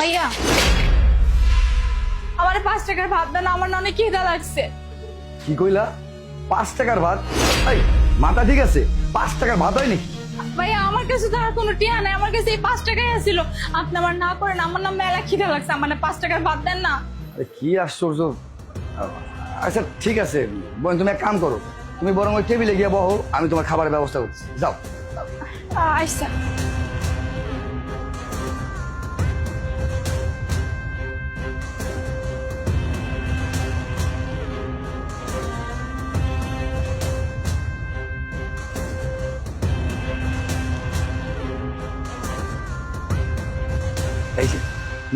ভাইয়া আমার 5 টাকার ভাত দেন, আমার না অনেক খিদা লাগছে। কি কইলা? 5 টাকার ভাত? এই মাথা ঠিক আছে? 5 টাকার ভাত হয় নাকি? ভাইয়া আমার কাছে তো আর কোনো টিয়া নাই, আমার কাছে এই 5 টাকাই আছিল। আপনি আমার না করেন, আমার না মেলা খিদা লাগছে, আমার 5 টাকার ভাত দেন না। আরে কি আশ্চর্য। আচ্ছা ঠিক আছে বোন, তুমি এক কাম করো, তুমি বরং ওই টেবিলে গিয়ে বহো, আমি তোমার খাবারের ব্যবস্থা করছি। যাও। আচ্ছা। এই যে,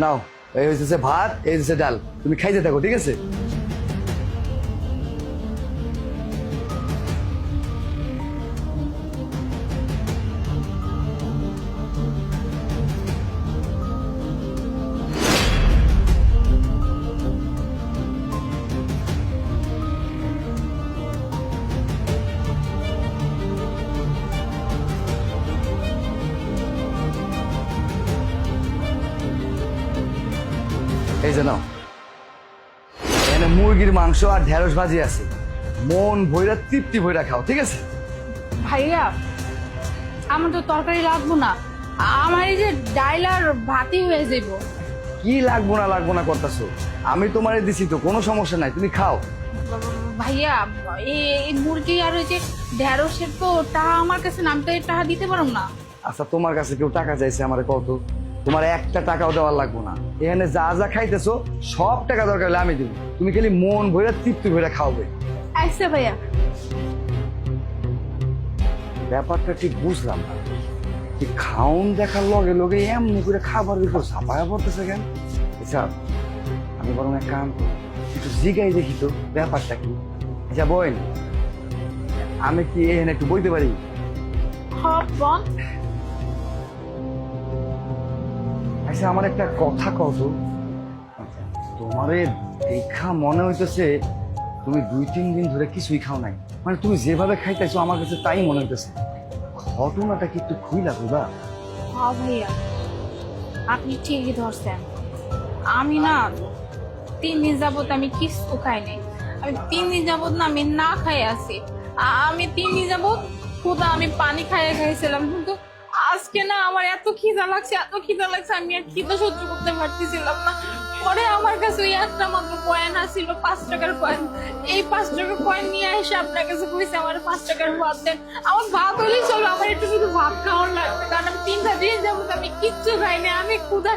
নাও, এই হচ্ছে ভাত, এই হচ্ছে ডাল, তুমি খাইতে থাকো, ঠিক আছে? এই যে নাও, এখানে মুরগির মাংস আর ঢেঁড়স ভাজি আছে, মন ভৈরা তৃপ্তি ভৈরা খাও, ঠিক আছে? ভাইয়া আমার তো তরকারি লাগবো না, আমার এই যে ডাইল আর ভাতই হয়ে যাইব। কি লাগবো না করতেছো? আমি তোমারে দিছি তো, কোনো সমস্যা নাই, তুমি খাও। ভাইয়া এই মুরগি আর ওই যে ঢেঁড়সের তো টাকা আমার কাছে নামতে টাকা দিতে পারো না। আচ্ছা তোমার কাছে কেউ টাকা চাইছে আমার কত? তোমার একটা টাকাও দেওয়ার লাগবো না, এখানে যা যা খাইতেছো সব টাকা দরকার হলে আমি দিব, তুমি খালি মন ভৈরা তৃপ্তি ভৈরা খাওবে। আচ্ছা ভাইয়া। ব্যাপারটা ঠিক বুঝলাম না, কি খাউন দেখার লগে লগে এমনি করে খাবার উপর ছাপায়া পড়তেছে কেন? আচ্ছা আমি বরং এক কাম করি, একটু জিগাই দেখি তো ব্যাপারটা কি। আচ্ছা বোন, আমি কি এখানে একটু বইতে পারি? হপ বন। আচ্ছা আমার একটা কথা কত, তোমারে দেখা মনে হইতেছে তুমি 2-3 দিন ধরে কিছুই খাও নাই, মানে তুমি যেভাবে খাইতেছো আমার কাছে তাই মনে হইতেছে। ঘটনাটা কি একটু খুইলা কইবা? হ্যাঁ ভাইয়া আপনি ঠিকই ধরছেন, আমি না 3 দিন যাবত আমি কিছু খাই নাই, আমি 3 দিন যাবত না আমি না খাই আছি। আমি 3 দিন যাবত খুদা আমি পানি খাইছিলাম, কিন্তু আজকে না আমার এত খিদা লাগছে আমি আর খিদা সহ্য করতে পারতেছিলাম না। পরে আমার কাছে ওই একটা মাত্র কয়েন আসছিল, 5 টাকার কয়েন। এই 5 টাকার কয়েন নিয়ে এসে আপনার কাছে কইছে আমার 5 টাকার ভাত দেন। আমার ভাত হলেই চলো, আমার একটু শুধু ভাত খাওয়ার লাগবে, কারণ আমি 3টা দিন যাবত আমি কিচ্ছু খাইনি, আমি ক্ষুধা